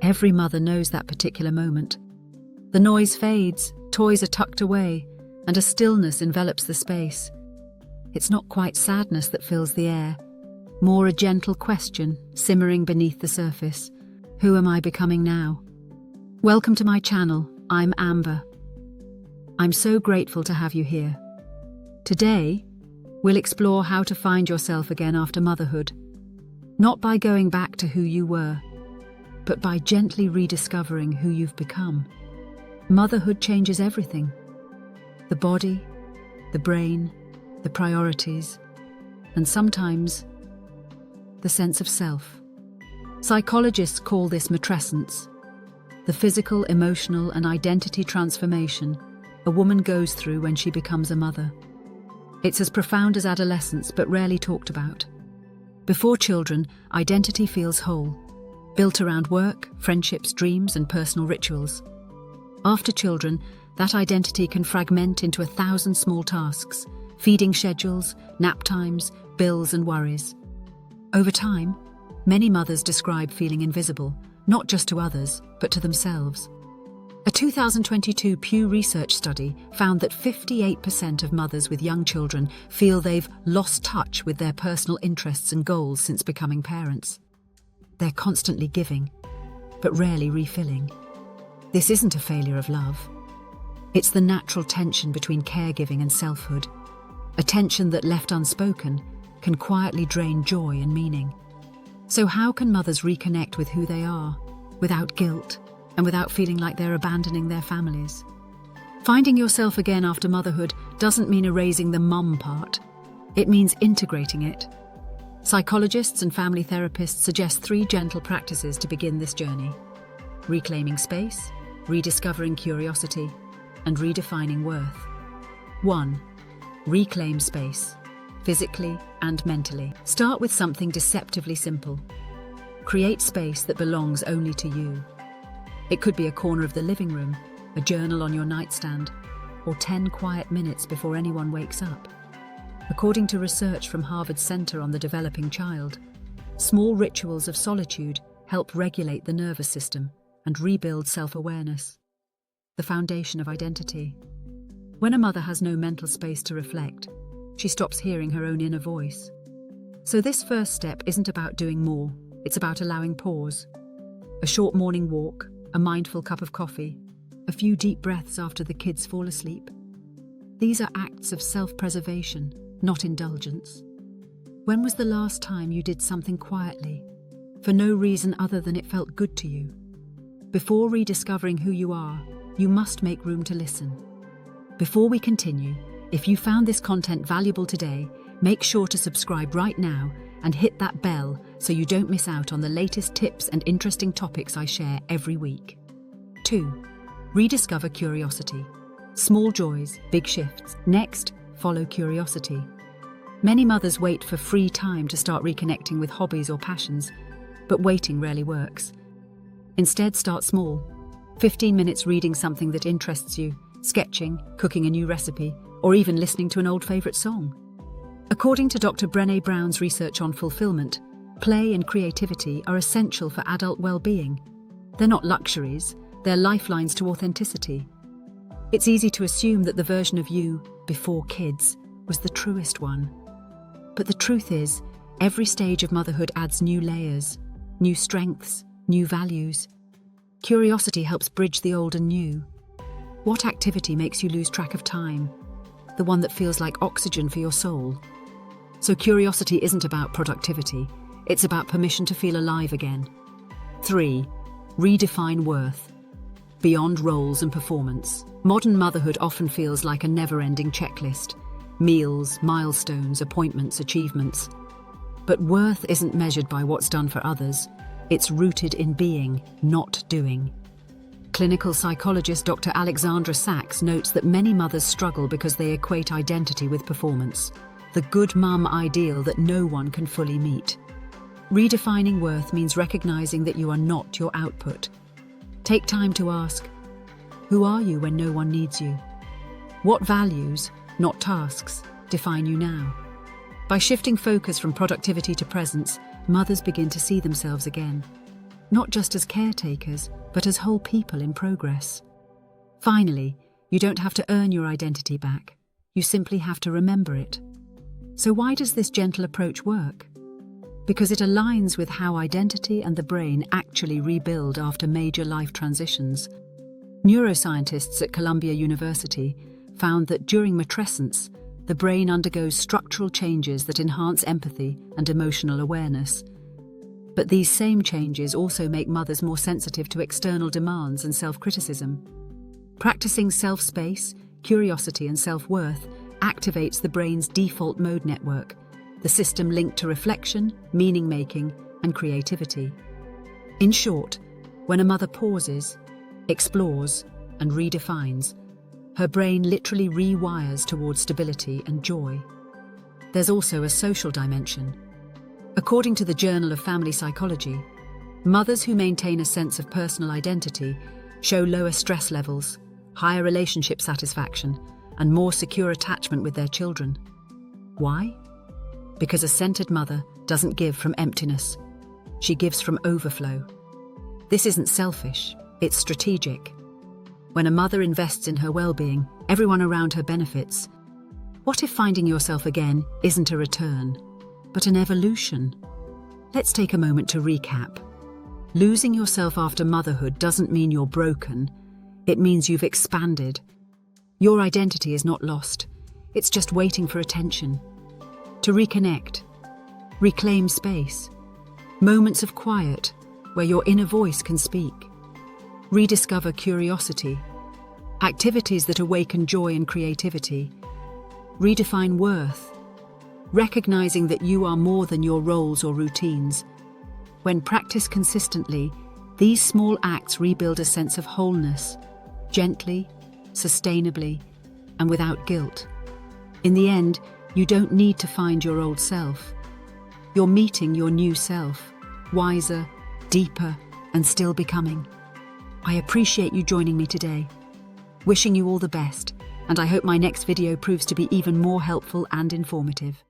Every mother knows that particular moment. The noise fades, toys are tucked away, and a stillness envelops the space. It's not quite sadness that fills the air, more a gentle question simmering beneath the surface. Who am I becoming now? Welcome to my channel. I'm Amber. I'm so grateful to have you here. Today, we'll explore how to find yourself again after motherhood, not by going back to who you were, but by gently rediscovering who you've become. Motherhood changes everything. The body, the brain, the priorities, and sometimes the sense of self. Psychologists call this matrescence, the physical, emotional, and identity transformation a woman goes through when she becomes a mother. It's as profound as adolescence, but rarely talked about. Before children, identity feels whole, built around work, friendships, dreams, and personal rituals. After children, that identity can fragment into 1,000 small tasks, feeding schedules, nap times, bills, and worries. Over time, many mothers describe feeling invisible, not just to others, but to themselves. A 2022 Pew Research study found that 58% of mothers with young children feel they've lost touch with their personal interests and goals since becoming parents. They're constantly giving, but rarely refilling. This isn't a failure of love. It's the natural tension between caregiving and selfhood, a tension that, left unspoken, can quietly drain joy and meaning. So how can mothers reconnect with who they are, without guilt, and without feeling like they're abandoning their families? Finding yourself again after motherhood doesn't mean erasing the mum part. It means integrating it. Psychologists and family therapists suggest 3 gentle practices to begin this journey: reclaiming space, rediscovering curiosity, and redefining worth. 1. Reclaim space, physically and mentally. Start with something deceptively simple. Create space that belongs only to you. It could be a corner of the living room, a journal on your nightstand, or 10 quiet minutes before anyone wakes up. According to research from Harvard's Center on the Developing Child, small rituals of solitude help regulate the nervous system and rebuild self-awareness, the foundation of identity. When a mother has no mental space to reflect, she stops hearing her own inner voice. So this first step isn't about doing more, it's about allowing pause. A short morning walk, a mindful cup of coffee, a few deep breaths after the kids fall asleep. These are acts of self-preservation, not indulgence. When was the last time you did something quietly, for no reason other than it felt good to you? Before rediscovering who you are, you must make room to listen. Before we continue, if you found this content valuable today, make sure to subscribe right now and hit that bell so you don't miss out on the latest tips and interesting topics I share every week. 2. Rediscover curiosity. Small joys, big shifts. Next, follow curiosity. Many mothers wait for free time to start reconnecting with hobbies or passions, but waiting rarely works. Instead, start small. 15 minutes reading something that interests you, sketching, cooking a new recipe, or even listening to an old favorite song. According to Dr. Brené Brown's research on fulfillment, play and creativity are essential for adult well-being. They're not luxuries, they're lifelines to authenticity. It's easy to assume that the version of you, before kids, was the truest one. But the truth is, every stage of motherhood adds new layers, new strengths, new values. Curiosity helps bridge the old and new. What activity makes you lose track of time? The one that feels like oxygen for your soul. So curiosity isn't about productivity, it's about permission to feel alive again. 3. Redefine worth. Beyond roles and performance. Modern motherhood often feels like a never-ending checklist. Meals, milestones, appointments, achievements. But worth isn't measured by what's done for others. It's rooted in being, not doing. Clinical psychologist Dr. Alexandra Sachs notes that many mothers struggle because they equate identity with performance, the good mum ideal that no one can fully meet. Redefining worth means recognizing that you are not your output. Take time to ask, who are you when no one needs you? What values, not tasks, define you now? By shifting focus from productivity to presence, mothers begin to see themselves again. not just as caretakers, but as whole people in progress. Finally, you don't have to earn your identity back. You simply have to remember it. So why does this gentle approach work? Because it aligns with how identity and the brain actually rebuild after major life transitions. Neuroscientists at Columbia University found that during matrescence, the brain undergoes structural changes that enhance empathy and emotional awareness. But these same changes also make mothers more sensitive to external demands and self-criticism. Practicing self-space, curiosity, and self-worth activates the brain's default mode network, the system linked to reflection, meaning-making, and creativity. In short, when a mother pauses, explores, and redefines, her brain literally rewires towards stability and joy. There's also a social dimension. According to the Journal of Family Psychology, mothers who maintain a sense of personal identity show lower stress levels, higher relationship satisfaction, and more secure attachment with their children. Why? Because a centered mother doesn't give from emptiness. She gives from overflow. This isn't selfish, it's strategic. When a mother invests in her well-being, everyone around her benefits. What if finding yourself again isn't a return, but an evolution? Let's take a moment to recap. Losing yourself after motherhood doesn't mean you're broken. It means you've expanded. Your identity is not lost. It's just waiting for attention. To reconnect, reclaim space, moments of quiet where your inner voice can speak. Rediscover curiosity, activities that awaken joy and creativity. Redefine worth, recognizing that you are more than your roles or routines. When practiced consistently, these small acts rebuild a sense of wholeness, gently, sustainably, and without guilt. In the end, you don't need to find your old self. You're meeting your new self, wiser, deeper, and still becoming. I appreciate you joining me today. Wishing you all the best, and I hope my next video proves to be even more helpful and informative.